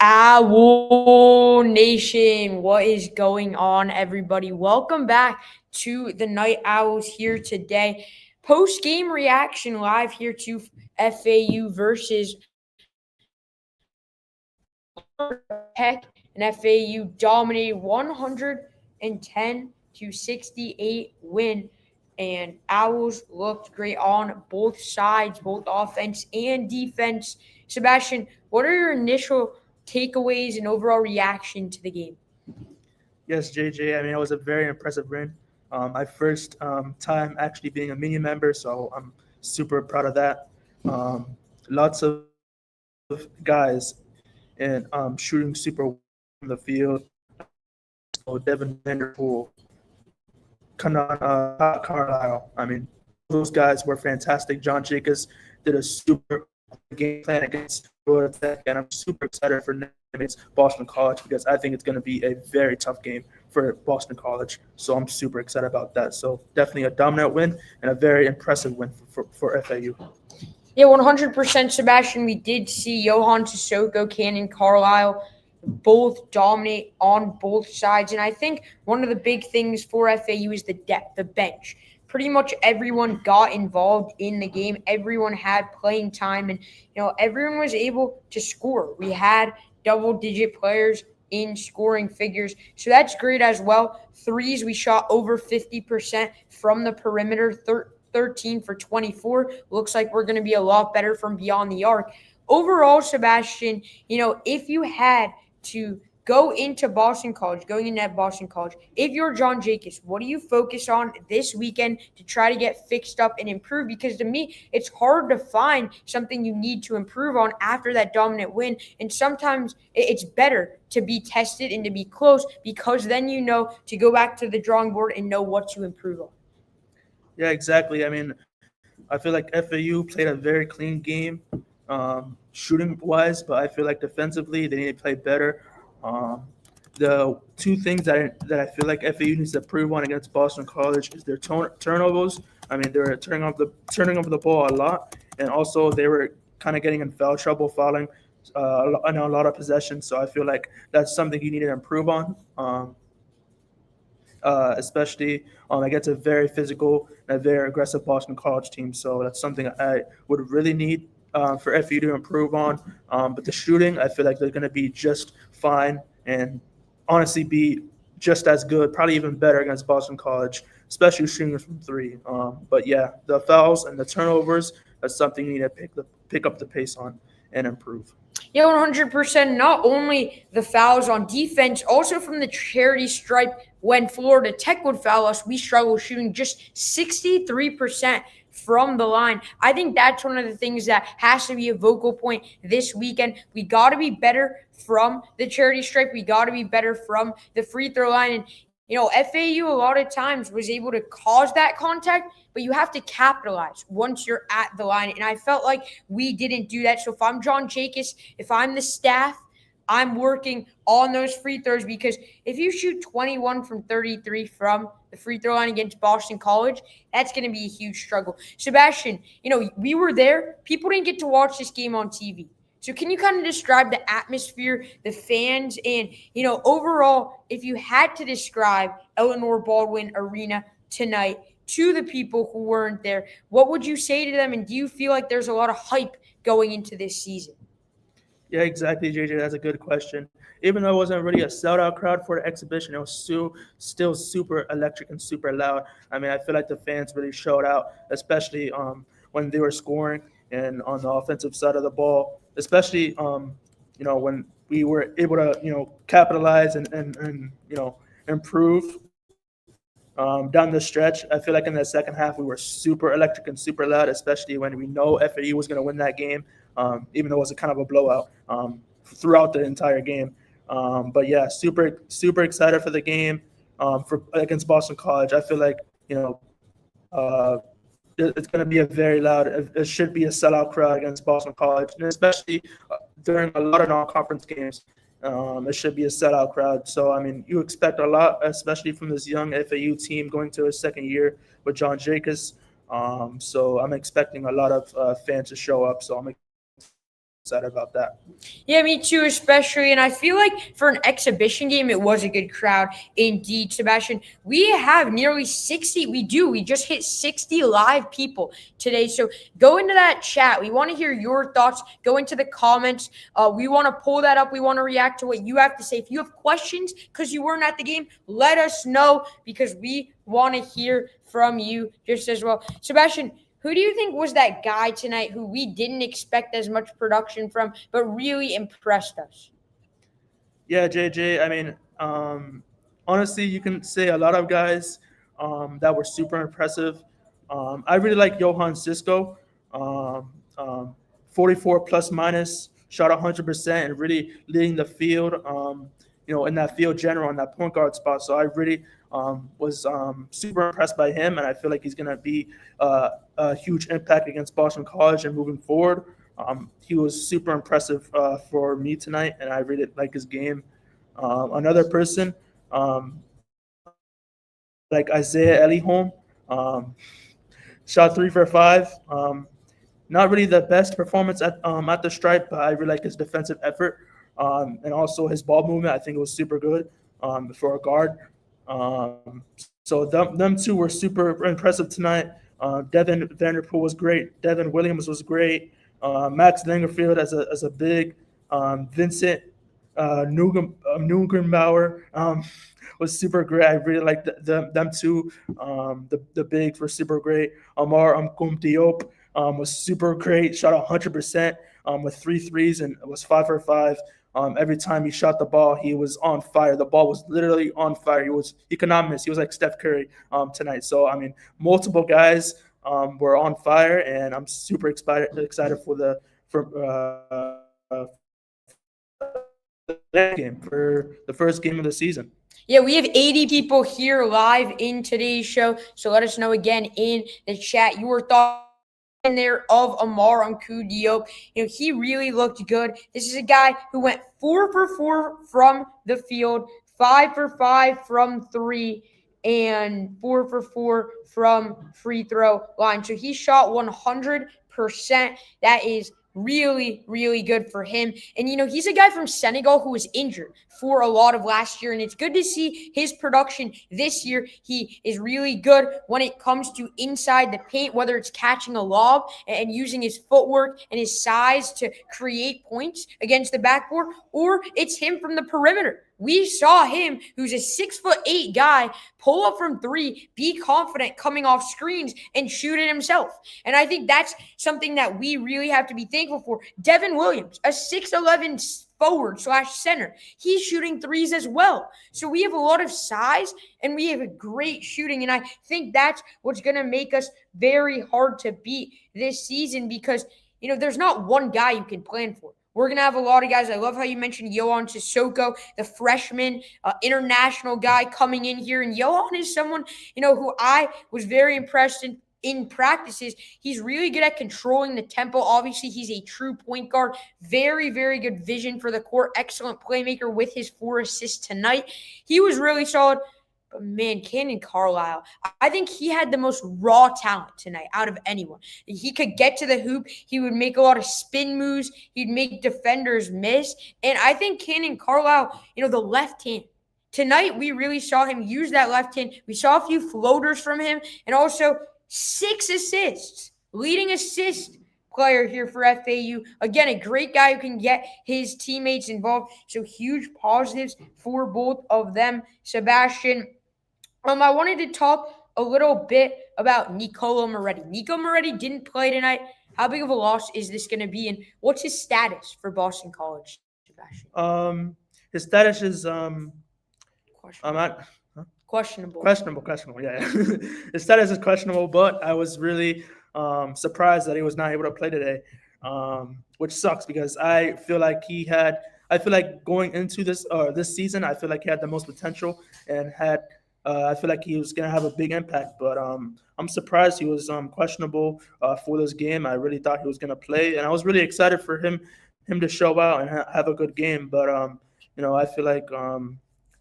Owl Nation, what is going on, everybody? Welcome back to the Night Owls here today. Post game reaction live here to FAU versus Tech, and FAU dominated 110 to 68 win. And Owls looked great on both sides, both offense and defense. Sebastian, what are your initial takeaways and overall reaction to the game? Yes, JJ. I mean, it was a very impressive win. My first time actually being a media member, so I'm super proud of that. Lots of guys and shooting super well from the field. So Devin Vanderpool, Carlisle. I mean, those guys were fantastic. John Jacobs did a super game plan against Florida Tech, and I'm super excited for against Boston College because I think it's going to be a very tough game for Boston College. So I'm super excited about that. So definitely a dominant win and a very impressive win for FAU. Yeah, 100% Sebastian. We did see Johan Sissoko, Cannon Carlisle both dominate on both sides. And I think one of the big things for FAU is the depth, the bench. Pretty much everyone got involved in the game. Everyone had playing time, and everyone was able to score. We had double-digit players in scoring figures, so that's great as well. Threes, we shot over 50% from the perimeter. 13 for 24. Looks like we're going to be a lot better from beyond the arc. Overall, Sebastian, if you had to go into Boston College, if you're John Jacobs, what do you focus on this weekend to try to get fixed up and improve? Because to me, it's hard to find something you need to improve on after that dominant win. And sometimes it's better to be tested and to be close because then you know to go back to the drawing board and know what to improve on. Yeah, exactly. I mean, I feel like FAU played a very clean game, shooting wise, but I feel like defensively they need to play better. Um, the two things that I feel like FAU needs to improve on against Boston College is their turnovers. I mean, they were turning over the ball a lot, and also they were kind of getting in foul trouble, fouling on a lot of possessions. So I feel like that's something you need to improve on. Especially against a very physical and a very aggressive Boston College team. So that's something I would really need for FU to improve on. But the shooting, I feel like they're going to be just fine and honestly be just as good, probably even better against Boston College, especially shooting from three. But yeah, the fouls and the turnovers, that's something you need to pick up the pace on and improve. Yeah, 100%. Not only the fouls on defense, also from the charity stripe when Florida Tech would foul us, we struggle shooting just 63% from the line. I think that's one of the things that has to be a vocal point this weekend. We got to be better from the charity stripe. We got to be better from the free throw line. And FAU a lot of times was able to cause that contact, but you have to capitalize once you're at the line. And I felt like we didn't do that. So if I'm John Jacobs, if I'm the staff, I'm working on those free throws because if you shoot 21 from 33 from the free throw line against Boston College, that's going to be a huge struggle. Sebastian, we were there. People didn't get to watch this game on TV. So can you kind of describe the atmosphere, the fans, and, overall, if you had to describe Eleanor Baldwin Arena tonight to the people who weren't there, what would you say to them? And do you feel like there's a lot of hype going into this season? Yeah, exactly, JJ. That's a good question. Even though it wasn't really a sellout crowd for the exhibition, it was still super electric and super loud. I mean, I feel like the fans really showed out, especially when they were scoring and on the offensive side of the ball, especially when we were able to capitalize and improve down the stretch. I feel like in the second half we were super electric and super loud, especially when we know FAU was going to win that game, even though it was a kind of a blowout throughout the entire game. But yeah, super excited for the game for against Boston College. I feel like uh, it's going to be a very loud. It should be a sellout crowd against Boston College, and especially during a lot of non-conference games. It should be a sellout crowd. So, I mean, you expect a lot, especially from this young FAU team going to his second year with John Jacobs. So I'm expecting a lot of fans to show up. So I'm excited excited about that. Yeah, me too, especially. And I feel like for an exhibition game, it was a good crowd indeed, Sebastian. We have nearly 60. We do. We just hit 60 live people today. So go into that chat. We want to hear your thoughts. Go into the comments. We want to pull that up. We want to react to what you have to say. If you have questions because you weren't at the game, let us know because we want to hear from you just as well. Sebastian, who do you think was that guy tonight who we didn't expect as much production from, but really impressed us? Yeah, JJ. I mean, honestly, you can say a lot of guys that were super impressive. I really like Johan Cisco, um, um, 44 plus minus, shot 100% and really leading the field. In that field general in that point guard spot. So I really was super impressed by him, and I feel like he's going to be a huge impact against Boston College and moving forward. He was super impressive for me tonight, and I really like his game. Another person, like Isaiah Elihome, um, shot 3 for 5. Not really the best performance at the stripe, but I really like his defensive effort and also his ball movement. I think it was super good for a guard. So them two were super impressive tonight. Devin Vanderpool was great. Devin Williams was great. Max Langerfield as a big. Vincent Neugenbauer was super great. I really liked them two. The bigs were super great. Amar Diop was super great. Shot 100% with 3 threes and was 5 for 5. Every time he shot the ball, he was on fire. The ball was literally on fire. He could not miss. He was like Steph Curry tonight. So I mean, multiple guys were on fire, and I'm super excited for the first game of the season. Yeah, we have 80 people here live in today's show. So let us know again in the chat your thoughts in there of Amar Diop. He really looked good. This is a guy who went 4 for 4 from the field, 5 for 5 from 3, and 4 for 4 from free throw line. So he shot 100%. That is really, really good for him. And, he's a guy from Senegal who was injured for a lot of last year. And it's good to see his production this year. He is really good when it comes to inside the paint, whether it's catching a lob and using his footwork and his size to create points against the backboard, or it's him from the perimeter. We saw him, who's a 6'8" guy, pull up from 3, be confident coming off screens, and shoot it himself. And I think that's something that we really have to be thankful for. Devin Williams, a 6'11" forward/center, he's shooting threes as well. So we have a lot of size and we have a great shooting. And I think that's what's going to make us very hard to beat this season because, there's not one guy you can plan for. We're going to have a lot of guys. I love how you mentioned Yohan Sissoko, the freshman international guy coming in here. And Yohan is someone, who I was very impressed in practices. He's really good at controlling the tempo. Obviously, he's a true point guard. Very, very good vision for the court. Excellent playmaker with his 4 assists tonight. He was really solid. But man, Cannon Carlisle, I think he had the most raw talent tonight out of anyone. He could get to the hoop. He would make a lot of spin moves. He'd make defenders miss. And I think Cannon Carlisle, the left hand. Tonight, we really saw him use that left hand. We saw a few floaters from him and also 6 assists. Leading assist player here for FAU. Again, a great guy who can get his teammates involved. So huge positives for both of them. Sebastian, I wanted to talk a little bit about Nicolo Moretti. Nico Moretti didn't play tonight. How big of a loss is this going to be, and what's his status for Boston College, Sebastian? His status is questionable. Questionable. Yeah. His status is questionable, but I was really surprised that he was not able to play today, which sucks because I feel like going into this season, I feel like he had the most potential and I feel like he was going to have a big impact, but I'm surprised he was questionable for this game. I really thought he was going to play, and I was really excited for him to show out and have a good game. But I feel like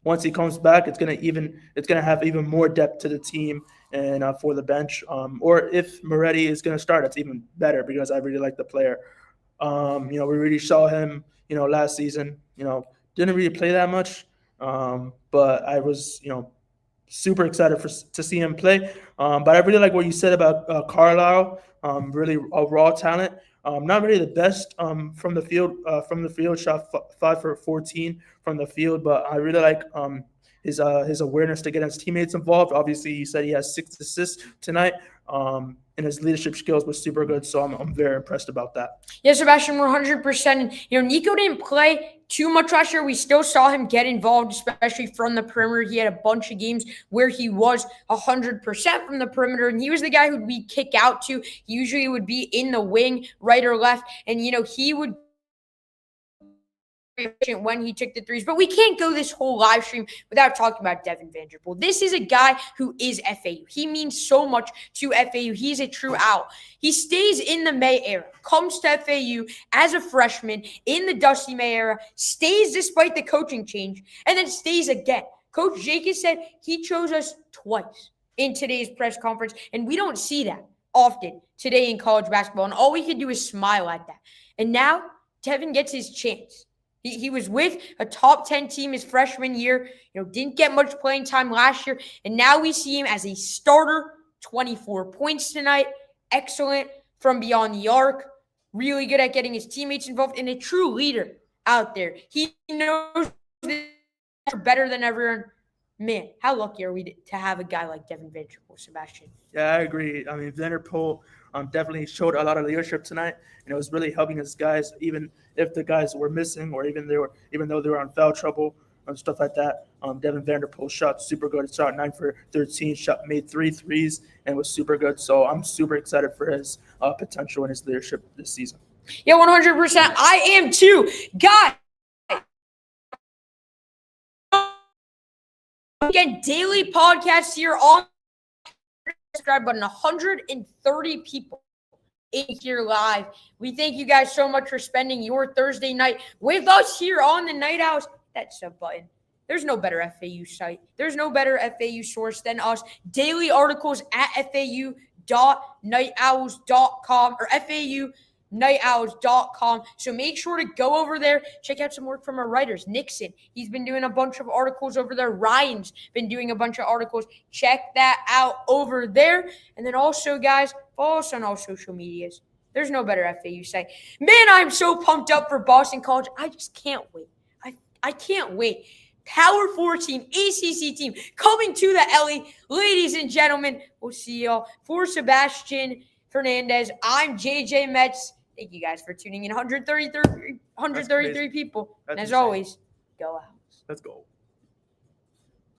once he comes back, it's going to have even more depth to the team and for the bench. Or if Moretti is going to start, it's even better because I really like the player. We really saw him, last season. Didn't really play that much, but I was, super excited to see him play. But I really like what you said about Carlisle. Really a raw talent. Not really the best from the field. Shot 5 for 14 from the field, but I really like his awareness to get his teammates involved. Obviously, he said he has 6 assists tonight. And his leadership skills was super good, so I'm very impressed about that. Yeah, Sebastian, 100%. Nico didn't play too much last year. We still saw him get involved, especially from the perimeter. He had a bunch of games where he was 100% from the perimeter, and he was the guy who'd be kick out to. He usually would be in the wing, right or left, and, he would when he took the threes. But we can't go this whole live stream without talking about Devin Vanderpool. This is a guy who is FAU. He means so much to FAU. He's a true owl. He stays in the May era, comes to FAU as a freshman in the Dusty May era, stays despite the coaching change, and then stays again. Coach Jacobs said he chose us twice in today's press conference, and we don't see that often today in college basketball, and all we can do is smile at that. And now Devin gets his chance. He was with a top 10 team his freshman year, didn't get much playing time last year, and now we see him as a starter, 24 points tonight, excellent from beyond the arc, really good at getting his teammates involved, and a true leader out there. He knows better than everyone. Man, how lucky are we to have a guy like Devin Vanderpool, Sebastian? Yeah, I agree. I mean, Vanderpool definitely showed a lot of leadership tonight, and it was really helping his guys, even if the guys were missing or even though they were on foul trouble and stuff like that. Devin Vanderpool shot super good. Shot 9 for 13, made 3 threes, and was super good. So I'm super excited for his potential and his leadership this season. Yeah, 100%. I am too, guys. Again, daily podcasts here on subscribe button. 130 people in here live. We thank you guys so much for spending your Thursday night with us here on the Night Owls. That sub button. There's no better FAU site. There's no better FAU source than us. Daily articles at FAU.nightowls.com or FAUnightowls.com. So make sure to go over there, check out some work from our writers. Nixon, he's been doing a bunch of articles over there. Ryan's been doing a bunch of articles. Check that out over there. And then also, guys, follow us on all social medias. There's no better FAU site. Man, I'm so pumped up for Boston College. I just can't wait. I can't wait. Power 4 team, ACC team, coming to the LA. Ladies and gentlemen, we'll see y'all. For Sebastian Fernandez, I'm JJ Metz. Thank you guys for tuning in. 133 people. And as always, go out. Let's go.